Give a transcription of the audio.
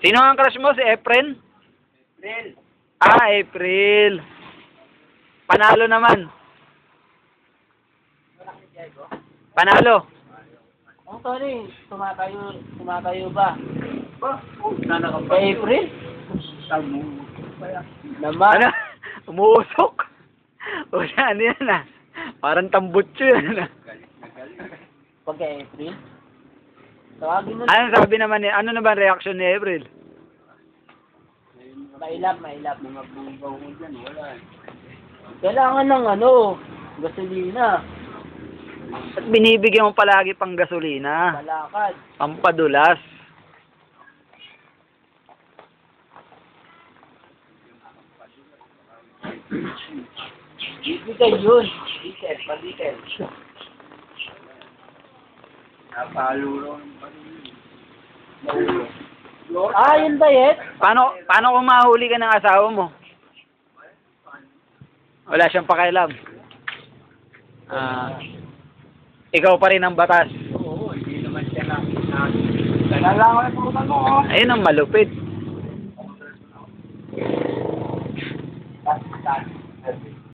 Sino ang crush mo? Si Efren? April. Ah, April. Panalo naman. Panalo. Oh, sorry. Tumatayo ba? Nanakapag. Kay April? Tamo. Naman. Ano? Umuusok. Wala, ano yan ah. Parang tambutso yan ah. Pag kay April? Tawagin mo. Ano sabi naman niya? Ano naman reaction ni April? Mailap. Mga bugaw ko dyan, wala eh. Kailangan ng gasolina. At binibigyan mo palagi pang gasolina. Palakad. Pampadulas. Diesel yun. Diesel, pa-diesel. Napalo lang pa rin. Ah, yun ba yet? Paano kung mahuli ka ng asawa mo? Wala siyang pakialam. Ikaw pa rin ang batas. Oo, hindi naman siya na. Kailangan ko yung Ayun ang malupit.